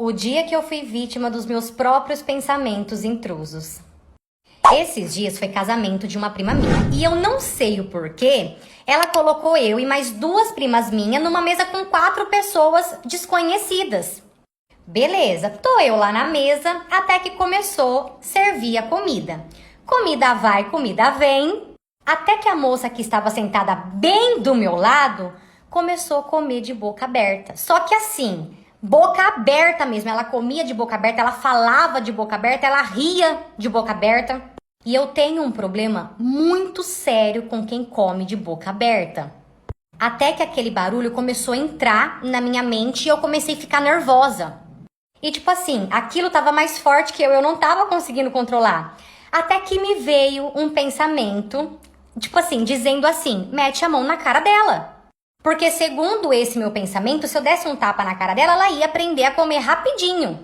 O dia que eu fui vítima dos meus próprios pensamentos intrusos. Esses dias foi casamento de uma prima minha. E eu não sei o porquê, ela colocou eu e mais duas primas minhas numa mesa com 4 pessoas desconhecidas. Beleza, tô eu lá na mesa até que começou a servir a comida. Comida vai, comida vem. Até que a moça que estava sentada bem do meu lado começou a comer de boca aberta. Só que assim, boca aberta mesmo. Ela comia de boca aberta, ela falava de boca aberta, ela ria de boca aberta. E eu tenho um problema muito sério com quem come de boca aberta. Até que aquele barulho começou a entrar na minha mente e eu comecei a ficar nervosa. E tipo assim, aquilo tava mais forte que eu não tava conseguindo controlar. Até que me veio um pensamento, tipo assim, dizendo assim, mete a mão na cara dela. Porque segundo esse meu pensamento, se eu desse um tapa na cara dela, ela ia aprender a comer rapidinho.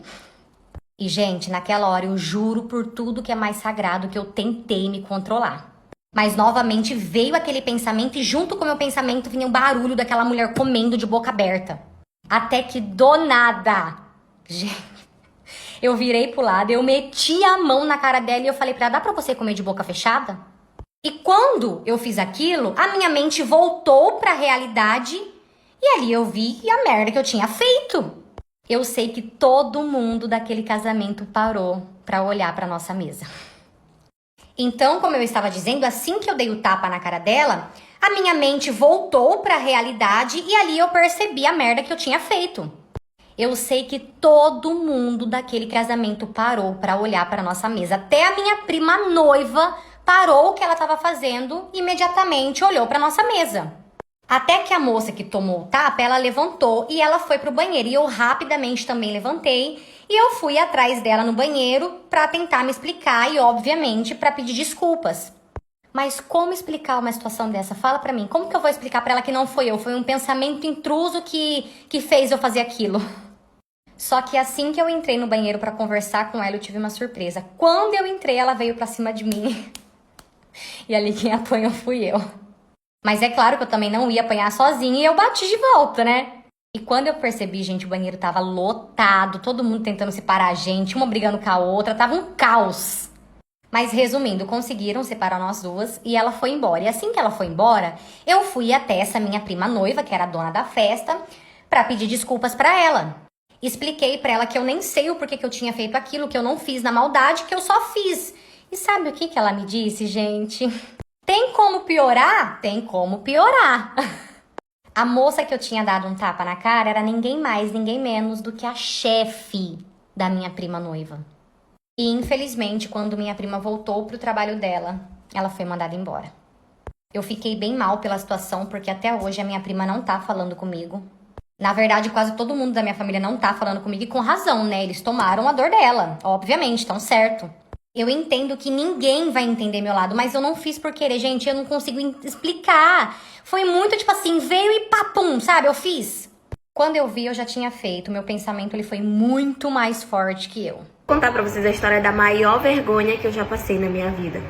E gente, naquela hora eu juro por tudo que é mais sagrado que eu tentei me controlar. Mas novamente veio aquele pensamento e junto com o meu pensamento vinha o barulho daquela mulher comendo de boca aberta. Até que do nada, gente, eu virei pro lado, eu meti a mão na cara dela e eu falei pra ela, dá pra você comer de boca fechada? E quando eu fiz aquilo, a minha mente voltou pra realidade e ali eu vi a merda que eu tinha feito. Eu sei que todo mundo daquele casamento parou pra olhar pra nossa mesa. Então, como eu estava dizendo, assim que eu dei o tapa na cara dela, a minha mente voltou pra realidade e ali eu percebi a merda que eu tinha feito. Eu sei que todo mundo daquele casamento parou pra olhar pra nossa mesa. Até a minha prima noiva parou o que ela estava fazendo e imediatamente olhou pra nossa mesa. Até que a moça que tomou o tapa, ela levantou e ela foi pro banheiro. E eu rapidamente também levantei e eu fui atrás dela no banheiro pra tentar me explicar e, obviamente, pra pedir desculpas. Mas como explicar uma situação dessa? Fala pra mim, como que eu vou explicar pra ela que não foi eu? Foi um pensamento intruso que fez eu fazer aquilo. Só que assim que eu entrei no banheiro pra conversar com ela, eu tive uma surpresa. Quando eu entrei, ela veio pra cima de mim. E ali quem apanhou fui eu. Mas é claro que eu também não ia apanhar sozinha e eu bati de volta, né? E quando eu percebi, gente, o banheiro tava lotado, todo mundo tentando separar a gente, uma brigando com a outra, tava um caos. Mas resumindo, conseguiram separar nós duas e ela foi embora. E assim que ela foi embora, eu fui até essa minha prima noiva, que era a dona da festa, pra pedir desculpas pra ela. Expliquei pra ela que eu nem sei o porquê que eu tinha feito aquilo, que eu não fiz na maldade, que eu só fiz. E sabe o que ela me disse, gente? Tem como piorar? Tem como piorar. A moça que eu tinha dado um tapa na cara era ninguém mais, ninguém menos do que a chefe da minha prima noiva. E infelizmente, quando minha prima voltou pro trabalho dela, ela foi mandada embora. Eu fiquei bem mal pela situação, porque até hoje a minha prima não tá falando comigo. Na verdade, quase todo mundo da minha família não tá falando comigo e com razão, né? Eles tomaram a dor dela, obviamente, tão certo. Eu entendo que ninguém vai entender meu lado, mas eu não fiz por querer, gente, eu não consigo explicar. Foi muito tipo assim, veio e papum, sabe? Eu fiz. Quando eu vi, eu já tinha feito. Meu pensamento ele foi muito mais forte que eu. Vou contar pra vocês a história da maior vergonha que eu já passei na minha vida.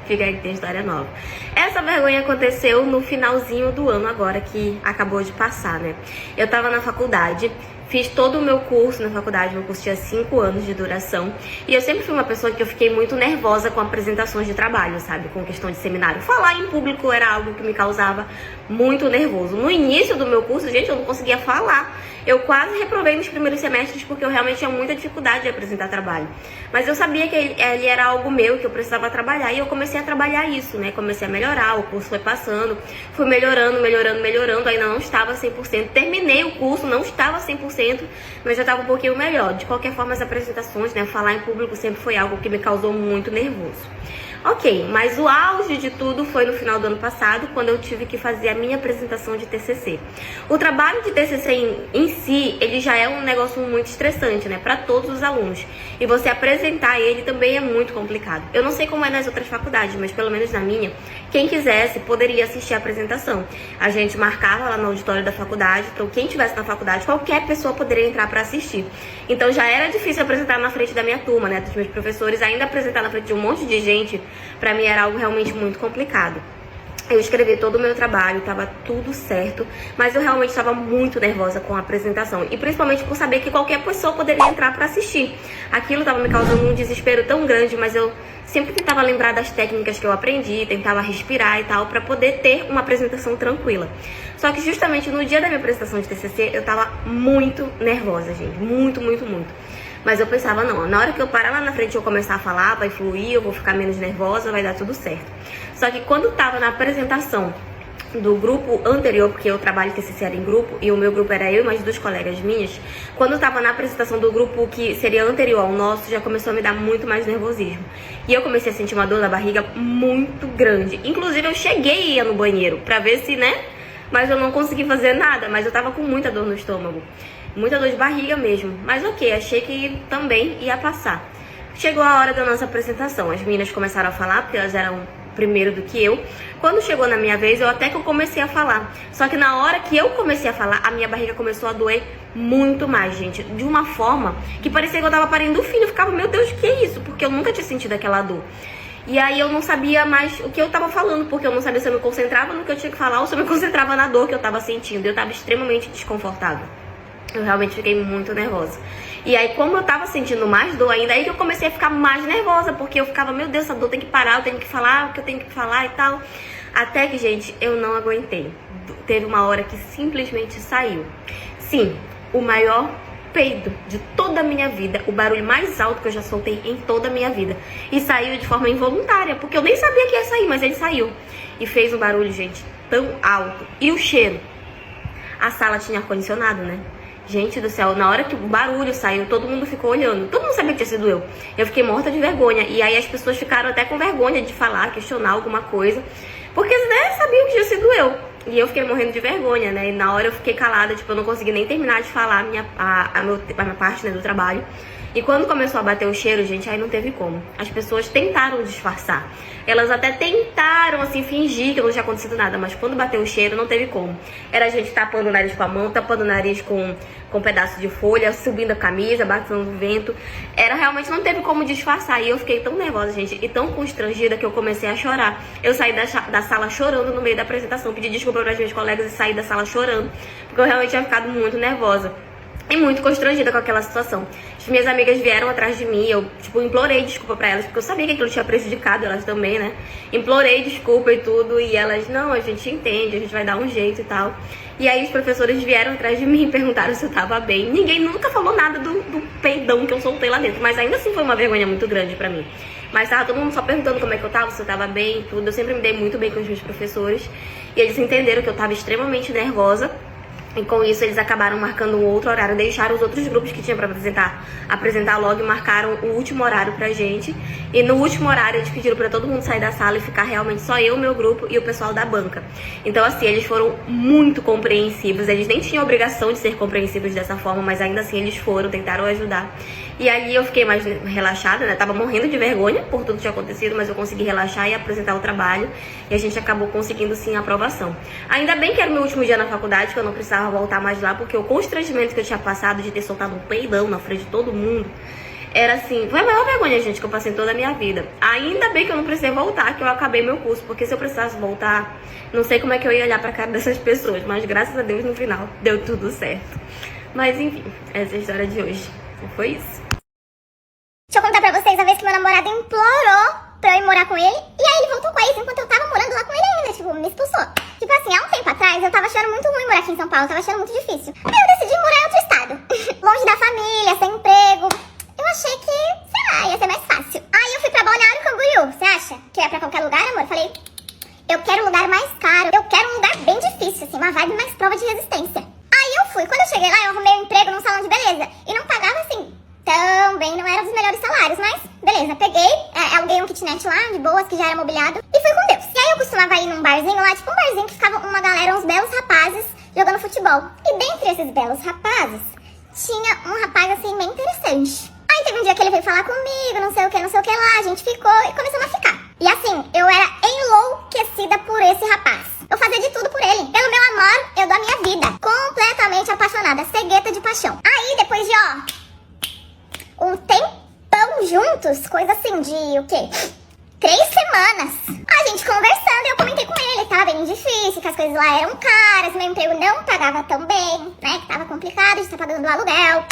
Fica aí que tem história nova. Essa vergonha aconteceu no finalzinho do ano agora, que acabou de passar, né? Eu tava na faculdade, fiz todo o meu curso na faculdade, meu curso tinha 5 anos de duração. E eu sempre fui uma pessoa que eu fiquei muito nervosa com apresentações de trabalho, sabe? Com questão de seminário. Falar em público era algo que me causava muito nervoso. No início do meu curso, gente, eu não conseguia falar. Eu quase reprovei nos primeiros semestres porque eu realmente tinha muita dificuldade de apresentar trabalho. Mas eu sabia que ele era algo meu, que eu precisava trabalhar. E eu comecei a trabalhar isso, né? Comecei a melhorar, o curso foi passando. Fui melhorando. Ainda não estava 100%. Terminei o curso, não estava 100%, mas já estava um pouquinho melhor. De qualquer forma, as apresentações, né? Falar em público sempre foi algo que me causou muito nervoso. Ok, mas o auge de tudo foi no final do ano passado, quando eu tive que fazer a minha apresentação de TCC. O trabalho de TCC em si, ele já é um negócio muito estressante, né, para todos os alunos. E você apresentar ele também é muito complicado. Eu não sei como é nas outras faculdades, mas pelo menos na minha, quem quisesse poderia assistir a apresentação. A gente marcava lá no auditório da faculdade, então quem estivesse na faculdade, qualquer pessoa poderia entrar para assistir. Então já era difícil apresentar na frente da minha turma, né, dos meus professores, ainda apresentar na frente de um monte de gente, pra mim era algo realmente muito complicado. Eu escrevi todo o meu trabalho, estava tudo certo, mas eu realmente estava muito nervosa com a apresentação. E principalmente por saber que qualquer pessoa poderia entrar para assistir. Aquilo estava me causando um desespero tão grande, mas eu sempre tentava lembrar das técnicas que eu aprendi, tentava respirar e tal, para poder ter uma apresentação tranquila. Só que justamente no dia da minha apresentação de TCC, eu estava muito nervosa, gente. Muito, muito, muito. Mas eu pensava, não, na hora que eu parar lá na frente e eu começar a falar, vai fluir, eu vou ficar menos nervosa, vai dar tudo certo. Só que quando tava na apresentação do grupo anterior, porque eu trabalho TCC era em grupo, e o meu grupo era eu e mais 2 colegas minhas, quando tava na apresentação do grupo que seria anterior ao nosso, já começou a me dar muito mais nervosismo. E eu comecei a sentir uma dor na barriga muito grande. Inclusive eu cheguei a ir no banheiro pra ver se, né, mas eu não consegui fazer nada, mas eu tava com muita dor no estômago. Muita dor de barriga mesmo, mas ok, achei que também ia passar. Chegou a hora da nossa apresentação, as meninas começaram a falar, porque elas eram primeiro do que eu. Quando chegou na minha vez, até que eu comecei a falar. Só que na hora que eu comecei a falar, a minha barriga começou a doer muito mais, gente. De uma forma que parecia que eu tava parindo o filho. Eu ficava, meu Deus, que é isso? Porque eu nunca tinha sentido aquela dor. E aí eu não sabia mais o que eu tava falando, porque eu não sabia se eu me concentrava no que eu tinha que falar ou se eu me concentrava na dor que eu tava sentindo. Eu tava extremamente desconfortável. Eu realmente fiquei muito nervosa. E aí, como eu tava sentindo mais dor ainda, aí que eu comecei a ficar mais nervosa, porque eu ficava, meu Deus, essa dor tem que parar, eu tenho que falar o que eu tenho que falar e tal. Até que, gente, eu não aguentei. Teve uma hora que simplesmente saiu. Sim, o maior peido de toda a minha vida, o barulho mais alto que eu já soltei em toda a minha vida. E saiu de forma involuntária, porque eu nem sabia que ia sair, mas ele saiu. E fez um barulho, gente, tão alto. E o cheiro? A sala tinha ar-condicionado, né? Gente do céu, na hora que o barulho saiu, todo mundo ficou olhando. Todo mundo sabia que tinha sido eu. Eu fiquei morta de vergonha. E aí as pessoas ficaram até com vergonha de falar, questionar alguma coisa. Porque, né, sabiam que tinha sido eu. E eu fiquei morrendo de vergonha, né? E na hora eu fiquei calada, tipo, eu não consegui nem terminar de falar a minha parte, né, do trabalho. E quando começou a bater o cheiro, gente, aí não teve como. As pessoas tentaram disfarçar. Elas até tentaram, assim, fingir que não tinha acontecido nada. Mas quando bateu o cheiro, não teve como. Era a gente tapando o nariz com a mão, tapando o nariz com um pedaço de folha, subindo a camisa, batendo no vento. Era realmente, não teve como disfarçar. E eu fiquei tão nervosa, gente, e tão constrangida que eu comecei a chorar. Eu saí da sala chorando no meio da apresentação. Pedi desculpa para os meus colegas e saí da sala chorando. Porque eu realmente tinha ficado muito nervosa. E muito constrangida com aquela situação. As minhas amigas vieram atrás de mim, eu, tipo, implorei desculpa pra elas, porque eu sabia que aquilo tinha prejudicado elas também, né? Implorei desculpa e tudo, e elas, não, a gente entende, a gente vai dar um jeito e tal. E aí os professores vieram atrás de mim e perguntaram se eu tava bem. Ninguém nunca falou nada do peidão que eu soltei lá dentro, mas ainda assim foi uma vergonha muito grande pra mim. Mas tava todo mundo só perguntando como é que eu tava, se eu tava bem e tudo. Eu sempre me dei muito bem com os meus professores, e eles entenderam que eu tava extremamente nervosa. E com isso eles acabaram marcando um outro horário, deixaram os outros grupos que tinham pra apresentar logo e marcaram o último horário pra gente. E no último horário eles pediram pra todo mundo sair da sala e ficar realmente só eu, meu grupo e o pessoal da banca. Então assim, eles foram muito compreensivos, eles nem tinham obrigação de ser compreensivos dessa forma, mas ainda assim eles foram, tentaram ajudar. E ali eu fiquei mais relaxada, né? Tava morrendo de vergonha por tudo que tinha acontecido, mas eu consegui relaxar e apresentar o trabalho. E a gente acabou conseguindo sim a aprovação. Ainda bem que era o meu último dia na faculdade, que eu não precisava voltar mais lá, porque o constrangimento que eu tinha passado de ter soltado um peidão na frente de todo mundo era assim, foi a maior vergonha, gente, que eu passei em toda a minha vida. Ainda bem que eu não precisei voltar, que eu acabei meu curso, porque se eu precisasse voltar, não sei como é que eu ia olhar pra cara dessas pessoas, mas graças a Deus no final deu tudo certo. Mas enfim, essa é a história de hoje. Foi isso. Deixa eu contar pra vocês a vez que meu namorado implorou pra eu ir morar com ele, e aí ele voltou com a ex enquanto eu tava morando lá com ele ainda, tipo, me expulsou. Tipo assim, há um tempo atrás eu tava achando muito ruim morar aqui em São Paulo, eu tava achando muito difícil. Aí eu decidi morar em outro estado, longe da família, sem emprego. Eu achei que, sei lá, ia ser mais fácil. Aí eu fui pra Balneário Camboriú, você acha que eu ia pra qualquer lugar, amor? Falei, eu quero um lugar mais caro, eu quero um lugar bem difícil, assim, uma vibe mais prova de resistência. Aí eu fui, quando eu cheguei lá eu arrumei um emprego num salão de beleza, e não pagava assim tão bem, não era dos melhores salários, mas beleza, peguei, aluguei um kitnet lá, de boas, que já era mobiliado, e fui com Deus. E aí eu costumava ir num barzinho lá, tipo um barzinho que ficava uma galera, uns belos rapazes, jogando futebol. E dentre esses belos rapazes, tinha um rapaz assim, bem interessante. Aí teve um dia que ele veio falar comigo, não sei o que lá, a gente ficou e começamos a ficar. E assim, eu era enlouquecida por esse rapaz. Eu fazia de tudo por ele. Pelo meu amor, eu dou a minha vida. Completamente apaixonada, cegueta de paixão. Aí depois de, um tempão juntos, coisa assim de, o quê? 3 semanas. A gente conversando, eu comentei com ele, tava bem difícil, que as coisas lá eram caras, meu emprego não pagava tão bem, né, que tava complicado de estar pagando o aluguel.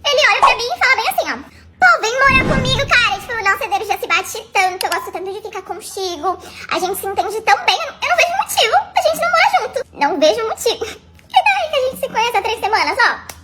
Ele olha pra mim e fala bem assim, ó. Pô, vem morar comigo, cara. Tipo, nossa energia se bate tanto, eu gosto tanto de ficar contigo. A gente se entende tão bem, eu não vejo motivo a gente não morar junto. Não vejo motivo. E daí que a gente se conhece há 3 semanas, ó.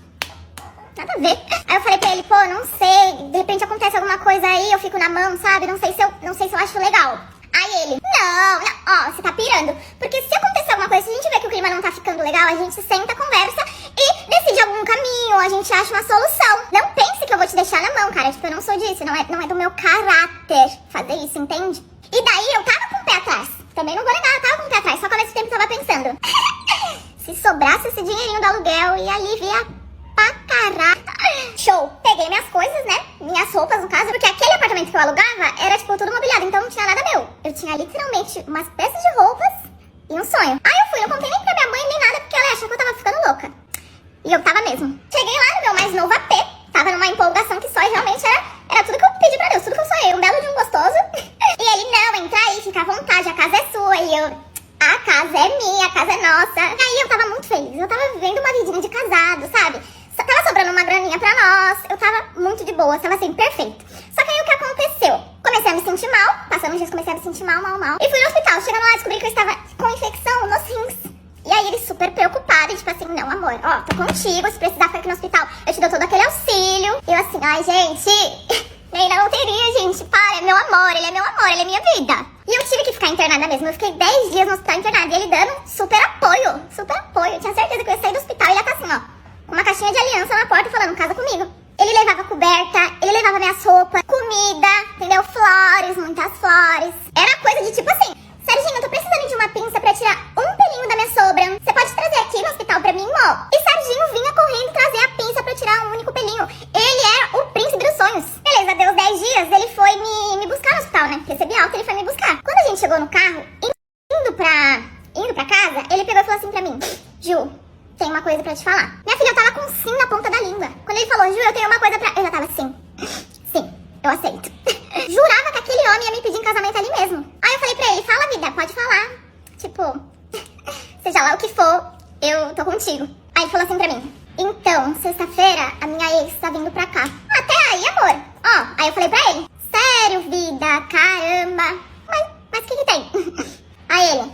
Nada a ver. Aí eu falei pra ele, pô, não sei, de repente acontece alguma coisa aí, eu fico na mão, sabe? Não sei se eu acho legal. Aí ele, não, ó, você tá pirando. Porque se acontecer alguma coisa, se a gente vê que o clima não tá ficando legal, a gente senta, conversa e decide algum caminho, a gente acha uma solução. Não pense que eu vou te deixar na mão, cara. Tipo, eu não sou disso, não é do meu caráter fazer isso, entende? E daí eu tava com o pé atrás. Também não vou negar, eu tava com o pé atrás, só que ao mesmo tempo eu tava pensando. Se sobrasse esse dinheirinho do aluguel, ia aliviar pra caralho. Show! Peguei minhas coisas, né? Minhas roupas, no caso, porque aquele apartamento que eu alugava era, tipo, tudo mobiliado, então não tinha nada meu. Eu tinha literalmente umas peças de roupas e um sonho. Aí eu fui, não contei nem pra minha mãe nem nada, porque ela achou que eu tava ficando louca. E eu tava mesmo. Cheguei lá no meu mais novo AP, tava numa empolgação que só e realmente era tudo que eu pedi pra Deus, tudo que eu sonhei. Um belo de um gostoso. E ele, não, entra aí, fica à vontade, a casa é sua. E eu, a casa é minha, a casa é nossa. E aí eu tava muito feliz, eu tava vivendo uma vidinha de casado, sabe? Tava sobrando uma graninha pra nós, eu tava muito de boa, tava assim, perfeito. Só que aí o que aconteceu? Comecei a me sentir mal, passando uns dias comecei a me sentir mal. E fui no hospital, chegando lá descobri que eu estava com infecção nos rins. E aí ele super preocupado, e tipo assim, não amor, ó, tô contigo, se precisar ficar aqui no hospital, eu te dou todo aquele auxílio. E eu assim, ai gente, ainda não teria, gente, para, é meu amor, ele é minha vida. E eu tive que ficar internada mesmo, eu fiquei 10 dias no hospital internada, e ele dando super apoio. Eu tinha certeza que eu ia sair do hospital e ele ia tá assim, ó, com uma caixinha de aliança na porta falando, casa comigo. Ele levava coberta, ele levava minhas roupas, comida, entendeu? Flores, muitas flores. Era coisa de tipo assim, Serginho, eu tô precisando de uma pinça pra tirar um pelinho da minha sobra. Você pode trazer aqui no hospital pra mim, ó? E Serginho vinha correndo trazer a pinça pra tirar um único pelinho. Ele era o príncipe dos sonhos. Beleza, deu 10 dias, ele foi me buscar no hospital, né? Recebi alta, ele foi me buscar. Quando a gente chegou no carro, indo pra casa, ele pegou e falou assim pra mim, Ju, tem uma coisa pra te falar. Minha filha, eu tava com sim na ponta da língua. Quando ele falou, Ju, eu tenho uma coisa pra... Eu já tava assim, sim, eu aceito. Jurava que aquele homem ia me pedir em casamento ali mesmo. Aí eu falei pra ele, fala vida, pode falar. Tipo, seja lá o que for, eu tô contigo. Aí ele falou assim pra mim, então, sexta-feira, a minha ex tá vindo pra cá. Até aí, amor. Ó, aí eu falei pra ele, sério, vida, caramba. Mas o que tem? Aí ele,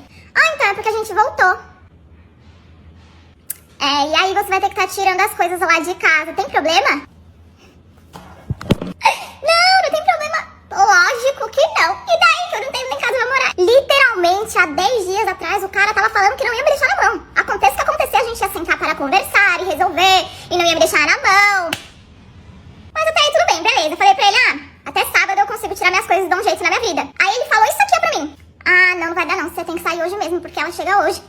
então é porque a gente voltou. E aí você vai ter que estar tirando as coisas lá de casa. Tem problema? Não tem problema. Lógico que não. E daí que eu não tenho nem casa pra morar? Literalmente, há 10 dias atrás, o cara tava falando que não ia me deixar na mão. Aconteça o que acontecer, a gente ia sentar para conversar e resolver. E não ia me deixar na mão. Mas até aí tudo bem, beleza. Eu falei pra ele, até sábado eu consigo tirar minhas coisas e dar um jeito na minha vida. Aí ele falou isso aqui pra mim. Não vai dar não. Você tem que sair hoje mesmo, porque ela chega hoje.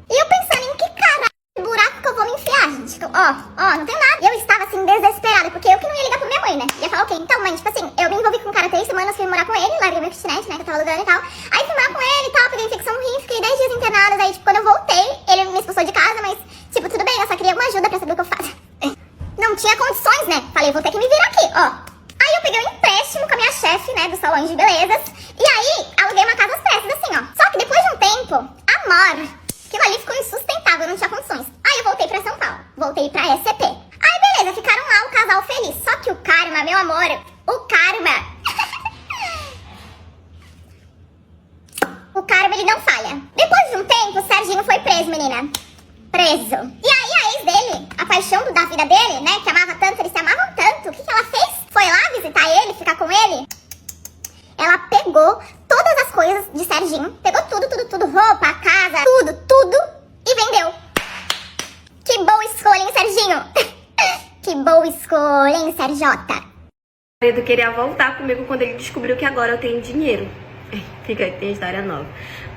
E eu pensando em que caralho buraco que eu vou me enfiar, gente. Não tem nada. E eu estava assim, desesperada, porque eu que não ia ligar pra minha mãe, né? Ia falar, ok, então mãe, tipo assim, eu me envolvi com um cara 3 semanas, fui morar com ele, larguei meu kitnet, né, que eu tava alugando e tal. Aí fui morar com ele e tal, peguei infecção no rim, fiquei 10 dias internada. Aí, tipo, quando eu voltei, ele me expulsou de casa, mas, tipo, tudo bem, eu só queria alguma ajuda pra saber o que eu faço. Não tinha condições, né? Falei, vou ter que me virar aqui, ó. Aí eu peguei um empréstimo com a minha chefe, né, do salão de belezas. E aí, aluguei uma casa às pressas, assim, ó. Só que depois de um tempo, amor, aquilo ali ficou insustentável, eu não tinha condições. Aí eu voltei pra São Paulo, voltei pra SCP. Aí beleza, ficaram lá o casal feliz. Só que o karma, meu amor, o karma... o karma, ele não falha. Depois de um tempo, o Serginho foi preso, menina. Preso. E aí a ex dele, a paixão da vida dele, né, que amava tanto, eles se amavam tanto, o que ela fez? Foi lá visitar ele, ficar com ele. Ela pegou todas as coisas de Serginho, pegou tudo, roupa, casa, tudo, e vendeu. Que boa escolha, hein, Serginho? Que boa escolha, hein, Serjota? O marido queria voltar comigo quando ele descobriu que agora eu tenho dinheiro. Fica aí, tem história nova.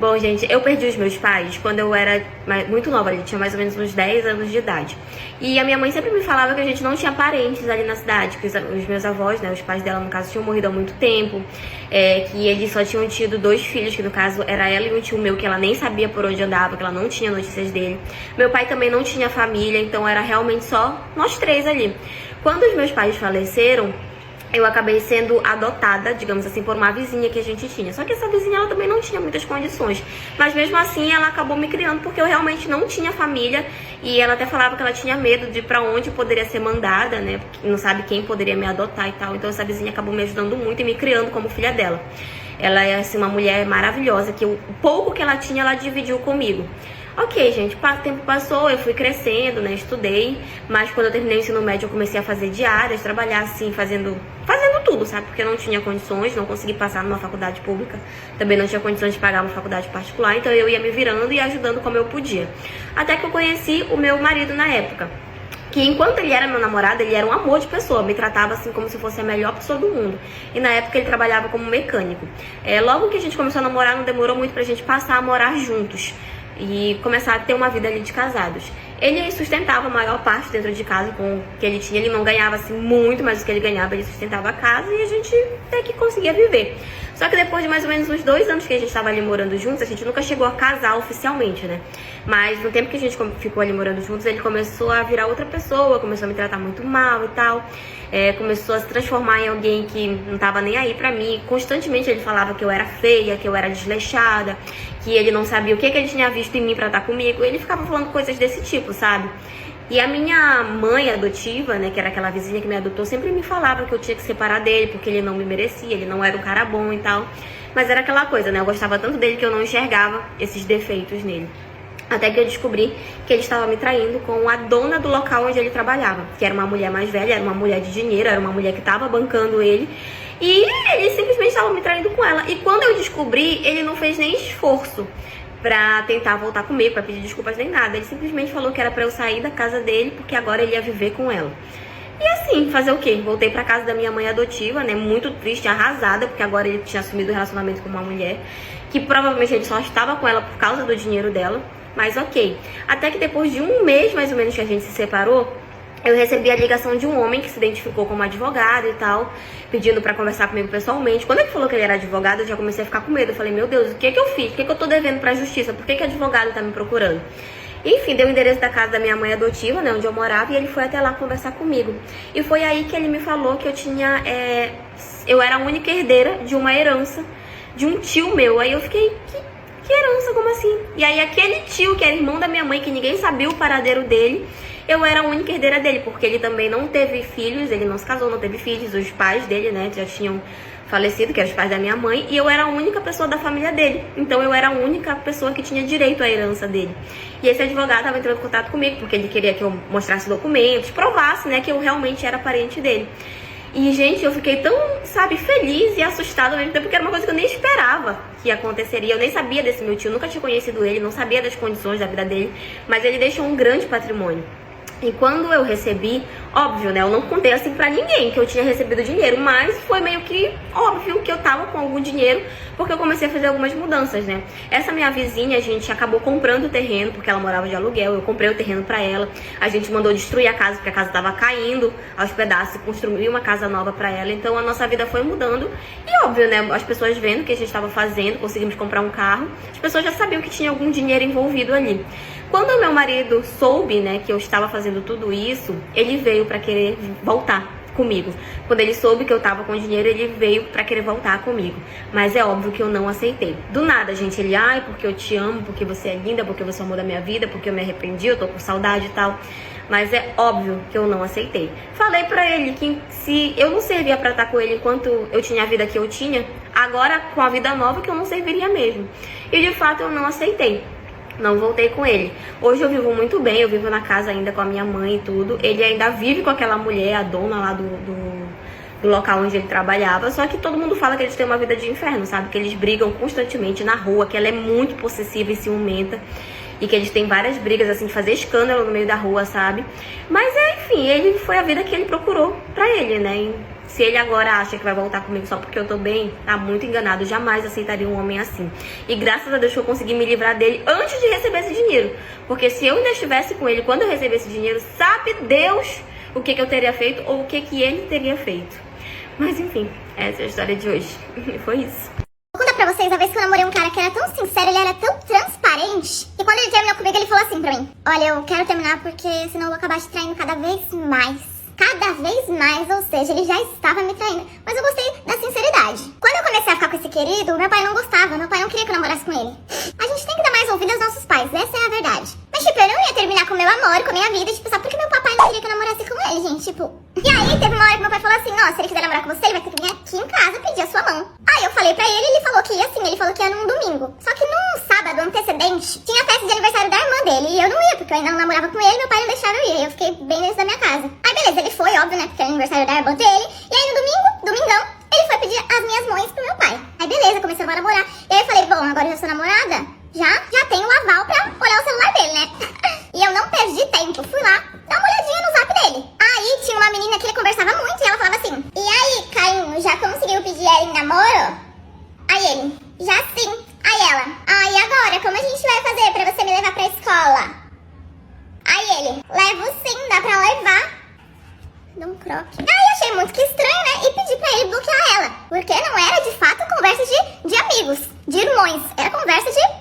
Bom, gente, eu perdi os meus pais quando eu era muito nova, eu tinha mais ou menos uns 10 anos de idade. E a minha mãe sempre me falava que a gente não tinha parentes ali na cidade, que os meus avós, né, os pais dela, no caso, tinham morrido há muito tempo, que eles só tinham tido 2 filhos, que no caso era ela e um tio meu, que ela nem sabia por onde andava, que ela não tinha notícias dele. Meu pai também não tinha família, então era realmente só nós 3 ali. Quando os meus pais faleceram, eu acabei sendo adotada, digamos assim, por uma vizinha que a gente tinha. Só que essa vizinha, ela também não tinha muitas condições. Mas mesmo assim, ela acabou me criando, porque eu realmente não tinha família. E ela até falava que ela tinha medo de pra onde poderia ser mandada, né? Porque não sabe quem poderia me adotar e tal. Então essa vizinha acabou me ajudando muito e me criando como filha dela. Ela é, assim, uma mulher maravilhosa, que o pouco que ela tinha, ela dividiu comigo. Ok, gente, o tempo passou, eu fui crescendo, né, estudei, mas quando eu terminei o ensino médio eu comecei a fazer diárias, trabalhar assim, fazendo tudo, sabe, porque eu não tinha condições, não consegui passar numa faculdade pública, também não tinha condições de pagar uma faculdade particular, então eu ia me virando e ajudando como eu podia. Até que eu conheci o meu marido na época, que enquanto ele era meu namorado, ele era um amor de pessoa, me tratava assim como se fosse a melhor pessoa do mundo. E na época ele trabalhava como mecânico. Logo que a gente começou a namorar, não demorou muito pra gente passar a morar juntos e começar a ter uma vida ali de casados. Ele sustentava a maior parte dentro de casa com o que ele tinha. Ele não ganhava assim muito, mas o que ele ganhava ele sustentava a casa e a gente até que conseguia viver. Só que depois de mais ou menos uns 2 anos que a gente estava ali morando juntos, a gente nunca chegou a casar oficialmente, né? Mas no tempo que a gente ficou ali morando juntos, ele começou a virar outra pessoa, começou a me tratar muito mal e tal. Começou a se transformar em alguém que não tava nem aí pra mim. Constantemente ele falava que eu era feia, que eu era desleixada, que ele não sabia o que ele tinha visto em mim pra estar comigo. Ele ficava falando coisas desse tipo, sabe? E a minha mãe adotiva, né, que era aquela vizinha que me adotou, sempre me falava que eu tinha que separar dele, porque ele não me merecia, ele não era um cara bom e tal. Mas era aquela coisa, né, eu gostava tanto dele que eu não enxergava esses defeitos nele. Até que eu descobri que ele estava me traindo com a dona do local onde ele trabalhava, que era uma mulher mais velha, era uma mulher de dinheiro, era uma mulher que estava bancando ele. E ele simplesmente estava me traindo com ela. E quando eu descobri, ele não fez nem esforço pra tentar voltar comigo, pra pedir desculpas nem nada. Ele simplesmente falou que era pra eu sair da casa dele, porque agora ele ia viver com ela. E assim, fazer o quê? Voltei pra casa da minha mãe adotiva, né, muito triste, arrasada, porque agora ele tinha assumido o relacionamento com uma mulher, que provavelmente ele só estava com ela por causa do dinheiro dela. Mas ok. Até que depois de 1 mês, mais ou menos, que a gente se separou, eu recebi a ligação de um homem que se identificou como advogado e tal, pedindo pra conversar comigo pessoalmente. Quando ele falou que ele era advogado, eu já comecei a ficar com medo. Eu falei, meu Deus, o que eu fiz? O que eu tô devendo pra justiça? Por que advogado tá me procurando? Enfim, deu o endereço da casa da minha mãe adotiva, né, onde eu morava, e ele foi até lá conversar comigo. E foi aí que ele me falou que eu era a única herdeira de uma herança de um tio meu. Aí eu fiquei, que herança, como assim? E aí aquele tio, que era irmão da minha mãe, que ninguém sabia o paradeiro dele, eu era a única herdeira dele, porque ele também não teve filhos, ele não se casou, não teve filhos, os pais dele, né, já tinham falecido, que eram os pais da minha mãe, e eu era a única pessoa da família dele. Então eu era a única pessoa que tinha direito à herança dele. E esse advogado estava entrando em contato comigo, porque ele queria que eu mostrasse documentos, provasse, né, que eu realmente era parente dele. E, gente, eu fiquei tão, sabe, feliz e assustada ao mesmo tempo, porque era uma coisa que eu nem esperava que aconteceria. Eu nem sabia desse meu tio, nunca tinha conhecido ele, não sabia das condições da vida dele, mas ele deixou um grande patrimônio. E quando eu recebi, óbvio, né, eu não contei assim pra ninguém que eu tinha recebido dinheiro, mas foi meio que óbvio que eu tava com algum dinheiro, porque eu comecei a fazer algumas mudanças, né. Essa minha vizinha, a gente acabou comprando o terreno, porque ela morava de aluguel, eu comprei o terreno pra ela, a gente mandou destruir a casa, porque a casa tava caindo aos pedaços, e construir uma casa nova pra ela, então a nossa vida foi mudando, e óbvio, né, as pessoas vendo o que a gente tava fazendo, conseguimos comprar um carro, as pessoas já sabiam que tinha algum dinheiro envolvido ali. Quando o meu marido soube, né, que eu estava fazendo tudo isso, ele veio pra querer voltar comigo. Quando ele soube que eu tava com dinheiro, ele veio pra querer voltar comigo. Mas é óbvio que eu não aceitei. Do nada, gente, ele, ai, porque eu te amo, porque você é linda, porque você é o amor da minha vida, porque eu me arrependi, eu tô com saudade e tal. Mas é óbvio que eu não aceitei. Falei pra ele que se eu não servia pra estar com ele enquanto eu tinha a vida que eu tinha, agora com a vida nova que eu não serviria mesmo. E de fato eu não aceitei. Não voltei com ele. Hoje eu vivo muito bem, eu vivo na casa ainda com a minha mãe e tudo. Ele ainda vive com aquela mulher, a dona lá do local onde ele trabalhava. Só que todo mundo fala que eles têm uma vida de inferno, sabe? Que eles brigam constantemente na rua, que ela é muito possessiva e ciumenta. E que eles têm várias brigas, assim, de fazer escândalo no meio da rua, sabe? Mas, enfim, ele foi a vida que ele procurou pra ele, né? E se ele agora acha que vai voltar comigo só porque eu tô bem, tá muito enganado. Jamais aceitaria um homem assim. E graças a Deus que eu consegui me livrar dele antes de receber esse dinheiro. Porque se eu ainda estivesse com ele quando eu recebesse dinheiro, sabe Deus o que eu teria feito ou o que ele teria feito. Mas, enfim, essa é a história de hoje. Foi isso. Vou contar pra vocês a vez que eu namorei um cara que era tão sincero, ele era tão transparente, que quando ele terminou comigo, ele falou assim pra mim: olha, eu quero terminar porque senão eu vou acabar te traindo cada vez mais. cada vez mais, ou seja, ele já estava me traindo. Mas eu gostei da sinceridade. Quando eu comecei a ficar com esse querido, meu pai não gostava, meu pai não queria que eu namorasse com ele. A gente tem que dar mais ouvido aos nossos pais, essa é a verdade. Mas, tipo, eu não ia terminar com o meu amor, com a minha vida, tipo, só porque meu papai não queria que eu namorasse com ele, gente, tipo... E aí, teve uma hora que meu pai falou assim, ó, se ele quiser namorar com você, ele vai ter que vir aqui em casa pedir a sua mão. Aí eu falei pra ele, ele falou que ia assim, ele falou que ia num domingo. Só que num sábado antecedente, tinha festa de aniversário da irmã dele, e eu não ia, porque eu ainda não namorava com ele, meu pai não deixava eu ir, aí eu fiquei bem dentro da minha casa. Aí beleza, ele foi, óbvio, né, porque era aniversário da irmã dele, e aí no domingão, ele foi pedir as minhas mães pro meu pai. Aí beleza, começamos a namorar, e aí eu falei, bom, agora eu já sou namorada, já tenho o aval pra olhar o celular dele, né? E eu não perdi tempo, fui lá, dar uma olhadinha no zap dele. Aí tinha uma menina que ele conversava muito, e ela falava assim, e aí, Caio, já conseguiu pedir ela em namoro? Aí ele, já sim. Aí ela, e agora, como a gente vai fazer pra você me levar pra escola? Aí ele, levo sim, dá pra levar. Dá um croque. Aí eu achei muito que estranho, né? E pedi pra ele bloquear ela. Porque não era de fato conversa de amigos, de irmãos. Era conversa de